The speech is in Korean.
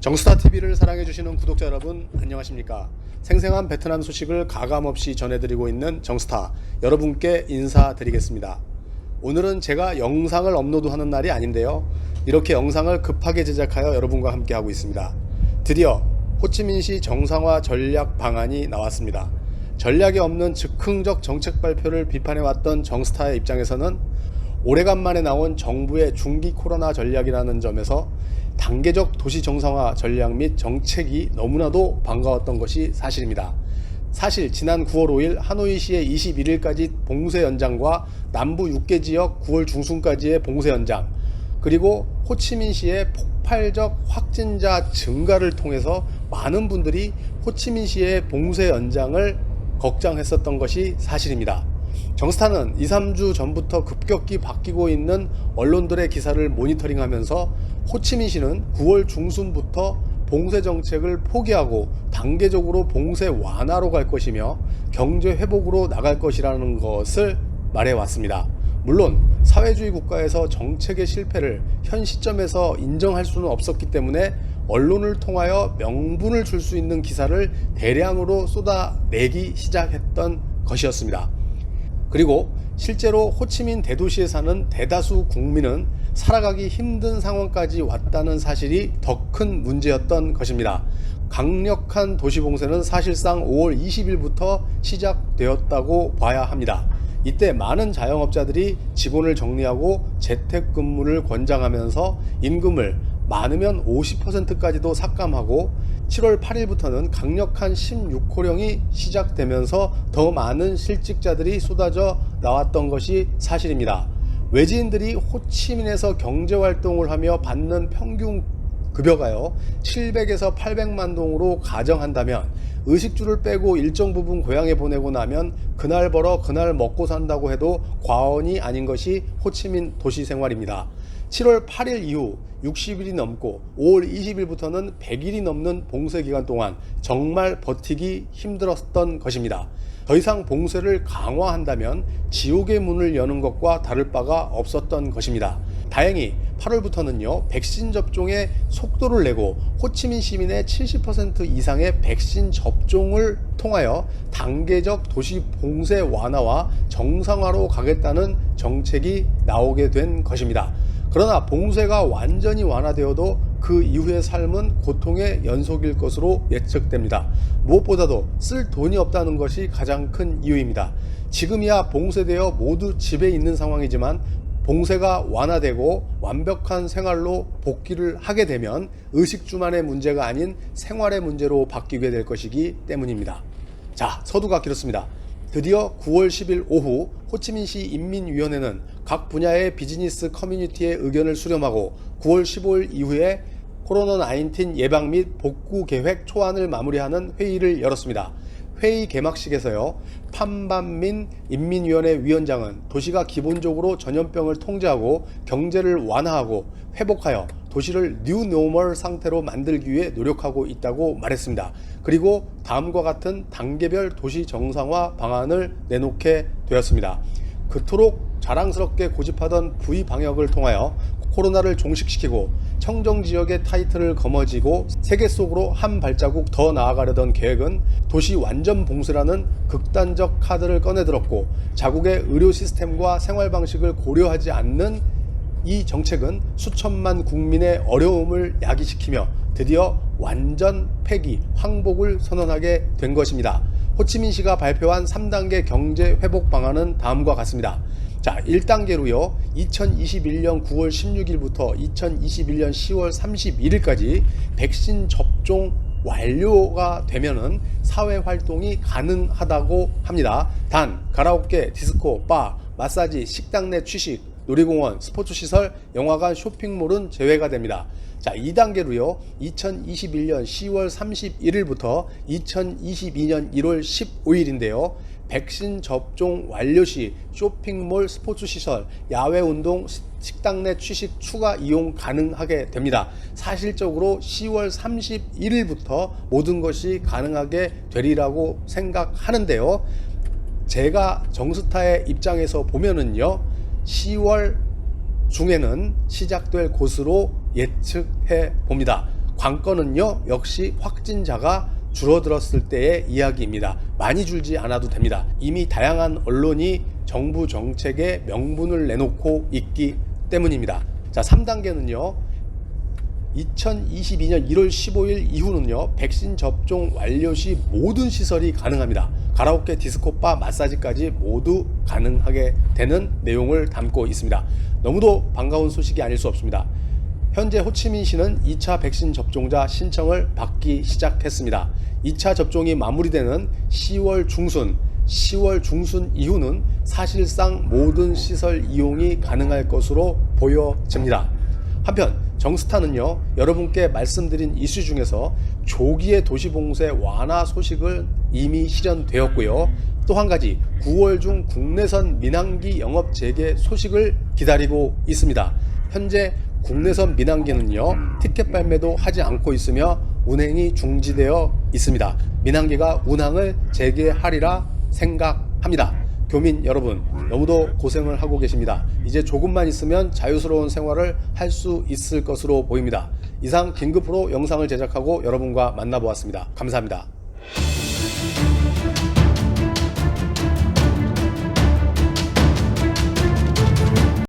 정스타TV를 사랑해주시는 구독자 여러분 안녕하십니까. 생생한 베트남 소식을 가감없이 전해드리고 있는 정스타 여러분께 인사드리겠습니다. 오늘은 제가 영상을 업로드하는 날이 아닌데요, 이렇게 영상을 급하게 제작하여 여러분과 함께 하고 있습니다. 드디어 호치민시 정상화 전략 방안이 나왔습니다. 전략이 없는 즉흥적 정책 발표를 비판해왔던 정스타의 입장에서는 오래간만에 나온 정부의 중기 코로나 전략이라는 점에서 단계적 도시 정상화 전략 및 정책이 너무나도 반가웠던 것이 사실입니다. 사실 지난 9월 5일 하노이시의 21일까지 봉쇄 연장과 남부 6개 지역 9월 중순까지의 봉쇄 연장, 그리고 호치민시의 폭발적 확진자 증가를 통해서 많은 분들이 호치민시의 봉쇄 연장을 걱정했었던 것이 사실입니다. 정스타는 2-3주 전부터 급격히 바뀌고 있는 언론들의 기사를 모니터링하면서 호치민시는 9월 중순부터 봉쇄 정책을 포기하고 단계적으로 봉쇄 완화로 갈 것이며 경제 회복으로 나갈 것이라는 것을 말해왔습니다. 물론 사회주의 국가에서 정책의 실패를 현 시점에서 인정할 수는 없었기 때문에 언론을 통하여 명분을 줄 수 있는 기사를 대량으로 쏟아내기 시작했던 것이었습니다. 그리고 실제로 호치민 대도시에 사는 대다수 국민은 살아가기 힘든 상황까지 왔다는 사실이 더 큰 문제였던 것입니다. 강력한 도시 봉쇄는 사실상 5월 20일부터 시작되었다고 봐야 합니다. 이때 많은 자영업자들이 직원을 정리하고 재택근무를 권장하면서 임금을 많으면 50%까지도 삭감하고 7월 8일부터는 강력한 16호령이 시작되면서 더 많은 실직자들이 쏟아져 나왔던 것이 사실입니다. 외지인들이 호치민에서 경제활동을 하며 받는 평균 급여가요 700에서 800만 동으로 가정한다면 의식주를 빼고 일정 부분 고향에 보내고 나면 그날 벌어 그날 먹고 산다고 해도 과언이 아닌 것이 호치민 도시 생활입니다. 7월 8일 이후 60일이 넘고 5월 20일부터는 100일이 넘는 봉쇄 기간 동안 정말 버티기 힘들었던 것입니다. 더 이상 봉쇄를 강화한다면 지옥의 문을 여는 것과 다를 바가 없었던 것입니다. 다행히 8월부터는요 백신 접종에 속도를 내고 호치민 시민의 70% 이상의 백신 접종을 통하여 단계적 도시 봉쇄 완화와 정상화로 가겠다는 정책이 나오게 된 것입니다. 그러나 봉쇄가 완전히 완화되어도 그 이후의 삶은 고통의 연속일 것으로 예측됩니다. 무엇보다도 쓸 돈이 없다는 것이 가장 큰 이유입니다. 지금이야 봉쇄되어 모두 집에 있는 상황이지만 봉쇄가 완화되고 완벽한 생활로 복귀를 하게 되면 의식주만의 문제가 아닌 생활의 문제로 바뀌게 될 것이기 때문입니다. 자, 서두가 길었습니다. 드디어 9월 10일 오후 호치민시 인민위원회는 각 분야의 비즈니스 커뮤니티의 의견을 수렴하고 9월 15일 이후에 코로나19 예방 및 복구 계획 초안을 마무리하는 회의를 열었습니다. 회의 개막식에서요 판반민 인민위원회 위원장은 도시가 기본적으로 전염병을 통제하고 경제를 완화하고 회복하여 도시를 뉴노멀 상태로 만들기 위해 노력하고 있다고 말했습니다. 그리고 다음과 같은 단계별 도시 정상화 방안을 내놓게 되었습니다. 그토록 자랑스럽게 고집하던 V 방역을 통하여 코로나를 종식시키고 청정지역의 타이틀을 거머쥐고 세계 속으로 한 발자국 더 나아가려던 계획은 도시 완전 봉쇄라는 극단적 카드를 꺼내들었고, 자국의 의료 시스템과 생활 방식을 고려하지 않는 이 정책은 수천만 국민의 어려움을 야기시키며 드디어 완전 폐기, 황복을 선언하게 된 것입니다. 호치민시가 발표한 3단계 경제 회복 방안은 다음과 같습니다. 자, 1단계로요 2021년 9월 16일부터 2021년 10월 31일까지 백신 접종 완료가 되면은 사회 활동이 가능하다고 합니다. 단 가라오케, 디스코, 바, 마사지, 식당 내 취식, 놀이공원, 스포츠시설, 영화관, 쇼핑몰은 제외가 됩니다. 자, 2단계로요 2021년 10월 31일부터 2022년 1월 15일인데요 백신 접종 완료 시 쇼핑몰, 스포츠시설, 야외운동, 식당 내 취식 추가 이용 가능하게 됩니다. 사실적으로 10월 31일부터 모든 것이 가능하게 되리라고 생각하는데요, 제가 정스타의 입장에서 보면은요 10월 중에는 시작될 것으로 예측해 봅니다. 관건은요, 역시 확진자가 줄어들었을 때의 이야기입니다. 많이 줄지 않아도 됩니다. 이미 다양한 언론이 정부 정책에 명분을 내놓고 있기 때문입니다. 자, 3단계는요. 2022년 1월 15일 이후는요, 백신 접종 완료 시 모든 시설이 가능합니다. 가라오케, 디스코바, 마사지까지 모두 가능하게 되는 내용을 담고 있습니다. 너무도 반가운 소식이 아닐 수 없습니다. 현재 호치민시는 2차 백신 접종자 신청을 받기 시작했습니다. 2차 접종이 마무리되는 10월 중순 이후는 사실상 모든 시설 이용이 가능할 것으로 보여집니다. 한편 정스타는요, 여러분께 말씀드린 이슈 중에서 조기의 도시봉쇄 완화 소식을 이미 실현되었고요. 또 한 가지 9월 중 국내선 민항기 영업 재개 소식을 기다리고 있습니다. 현재 국내선 민항기는요, 티켓 발매도 하지 않고 있으며 운행이 중지되어 있습니다. 민항기가 운항을 재개하리라 생각합니다. 교민 여러분, 너무도 고생을 하고 계십니다. 이제 조금만 있으면 자유스러운 생활을 할 수 있을 것으로 보입니다. 이상 긴급으로 영상을 제작하고 여러분과 만나보았습니다. 감사합니다.